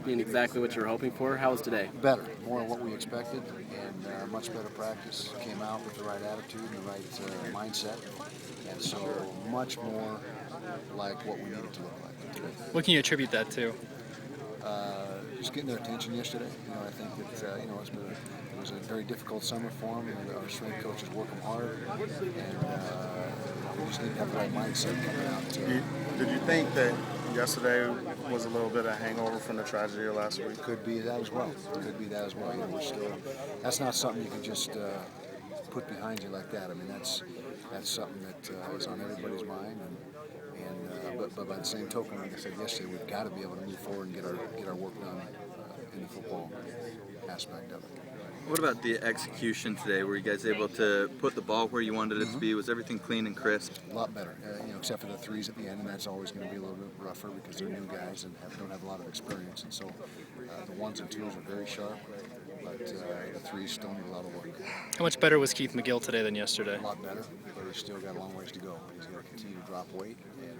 being exactly what you were hoping for. How was today? Better, more of what we expected, and much better practice. Came out with the right attitude and the right mindset, and so much more like what we needed to look like today. What can you attribute that to? Just getting their attention yesterday. I think that it was a very difficult summer for them. Our strength coaches work them hard, and we just need to have the right mindset coming out. Did you think that yesterday was a little bit of hangover from the tragedy of last week? Could be that as well. We're still. That's not something you can just put behind you like that. I mean, that's something that is on everybody's mind. But by the same token, like I said yesterday, we've got to be able to move forward and get our work done in the football aspect of it. What about the execution today? Were you guys able to put the ball where you wanted it to be? Was everything clean and crisp? A lot better, except for the threes at the end, and that's always going to be a little bit rougher because they're new guys and don't have a lot of experience. And so the ones and twos are very sharp, but the threes still need a lot of work. How much better was Keith McGill today than yesterday? A lot better, but he's still got a long ways to go. He's got to continue to drop weight, and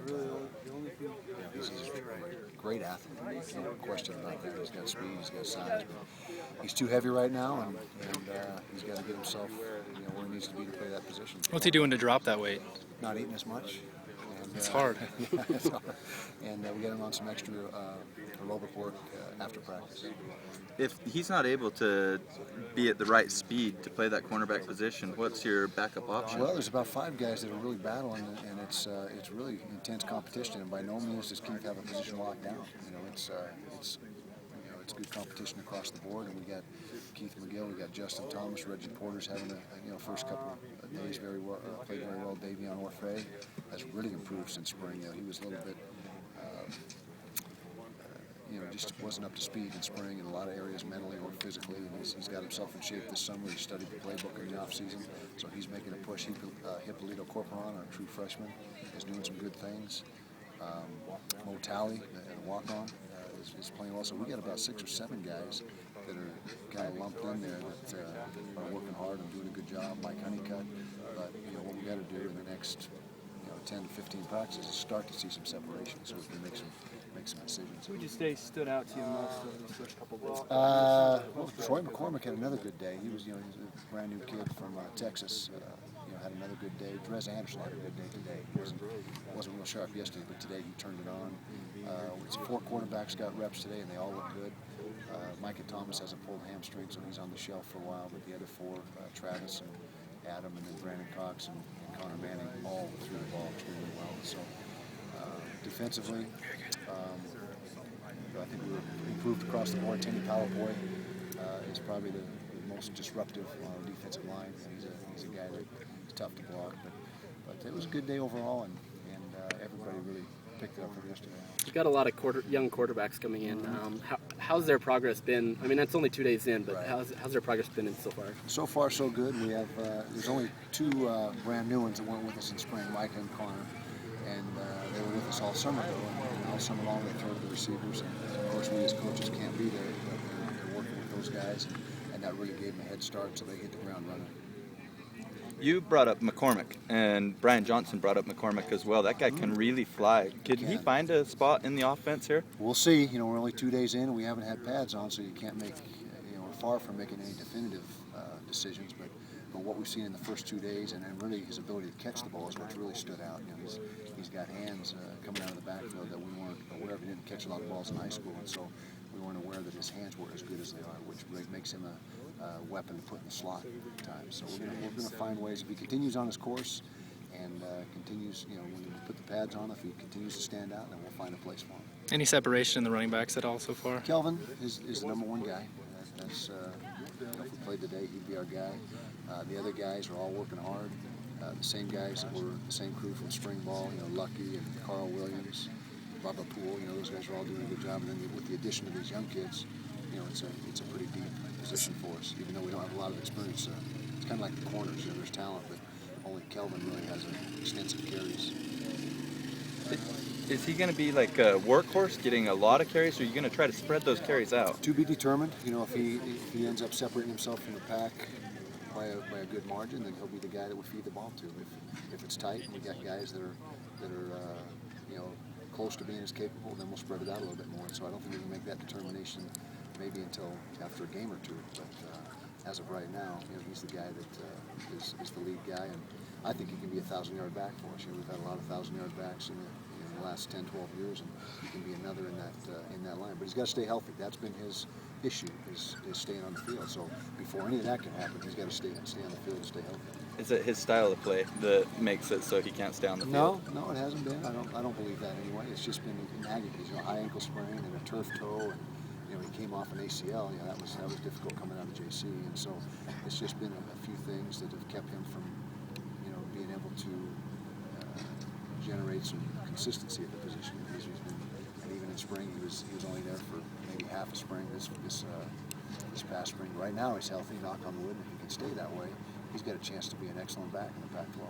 he's a great athlete. No question about that. He's got speed, he's got size, but he's too heavy right now, and he's got to get himself where he needs to be to play that position. What's he doing to drop that weight? Not eating as much. It's hard. Yeah, it's hard. And we got him on some extra aerobic work after practice. If he's not able to be at the right speed to play that cornerback position, what's your backup option? Well, there's about 5 guys that are really battling, and it's really intense competition. And by no means does Keith have a position locked down. It's good competition across the board, and we got Keith McGill, we got Justin Thomas, Reggie Porter's having a first couple of days very well, played very well. Davion Orfeh has really improved since spring. He was a little bit, just wasn't up to speed in spring in a lot of areas mentally or physically. And he's got himself in shape this summer. He studied the playbook in the offseason, so he's making a push. Hippolito Corporon, our true freshman, is doing some good things. Mo Talley, the walk-on, is playing well. So we got about 6 or 7 guys that are kind of lumped in there that are working hard and doing a good job. Mike Honeycutt, but what we got to do in the next 10 to 15 practices is start to see some separation so we can make some decisions. Who would you say stood out to you most over these first couple of days? Well, Troy McCormick had another good day. He's a brand new kid from Texas. Had another good day. Drez Anderson had a good day today. He wasn't real sharp yesterday, but today he turned it on. 4 quarterbacks got reps today, and they all look good. Micah Thomas has a pulled hamstring, so he's on the shelf for a while. But the other 4, Travis and Adam, and then Brandon Cox and Connor Manning, all threw the ball extremely well. So defensively, I think we were improved across the board. Teddy Powerboy is probably the most disruptive on our defensive line. He's a guy that's tough to block, but it was a good day overall, and everybody really picked it up from yesterday. You've got a lot of young quarterbacks coming in. How's their progress been? I mean, that's only 2 days in, but right. How's their progress been so far? So far, so good. We have there's only 2 brand new ones that went with us in spring, Micah and Connor, and they were with us all summer though, and all summer long they throw to the receivers. And of course, we as coaches can't be there, but they're working with those guys, and that really gave them a head start, so they hit the ground running. You brought up McCormick, and Brian Johnson brought up McCormick as well. That guy can really fly. Could he find a spot in the offense here? We'll see. We're only 2 days in, and we haven't had pads on, so you can't make, we're far from making any definitive decisions. But what we've seen in the first 2 days, and really his ability to catch the ball is what's really stood out. He's got hands coming out of the backfield that we weren't aware of. He didn't catch a lot of balls in high school, and so we weren't aware that his hands were as good as they are, which really makes him a weapon to put in the slot at times. So we're going to find ways. If he continues on his course and continues, when we put the pads on, if he continues to stand out, then we'll find a place for him. Any separation in the running backs at all so far? Kelvin is the number 1 guy. That's if we played today, he'd be our guy. The other guys are all working hard. The same guys that were the same crew from spring ball, Lucky and Carl Williams, Bubba Poole, those guys are all doing a good job. And then with the addition of these young kids, it's a pretty deep position for us, even though we don't have a lot of experience. It's kind of like the corners. There's talent, but only Kelvin really has extensive carries. Is he going to be like a workhorse, getting a lot of carries, or are you going to try to spread those carries out? To be determined. If he ends up separating himself from the pack by a good margin, then he'll be the guy that we feed the ball to. If it's tight, we got guys that are close to being as capable, then we'll spread it out a little bit more. So I don't think we can make that determination maybe until after a game or two. But as of right now, he's the guy that is the lead guy, and I think he can be a 1,000-yard back for us. We've had a lot of 1,000-yard backs in the last 10, 12 years, and he can be another in that line. But he's got to stay healthy. That's been his issue, is staying on the field. So before any of that can happen, he's got to stay on the field and stay healthy. Is it his style of play that makes it so he can't stay on the field? No, it hasn't been. I don't believe that anyway. It's just been nagging. High ankle sprain and a turf toe, and he came off an ACL. That was difficult coming out of JC, and so it's just been a few things that have kept him from being able to generate some consistency at the position. And even in spring, he was only there for maybe half a spring this past spring. Right now, he's healthy. Knock on wood, and if he can stay that way, he's got a chance to be an excellent back in the Pac-12.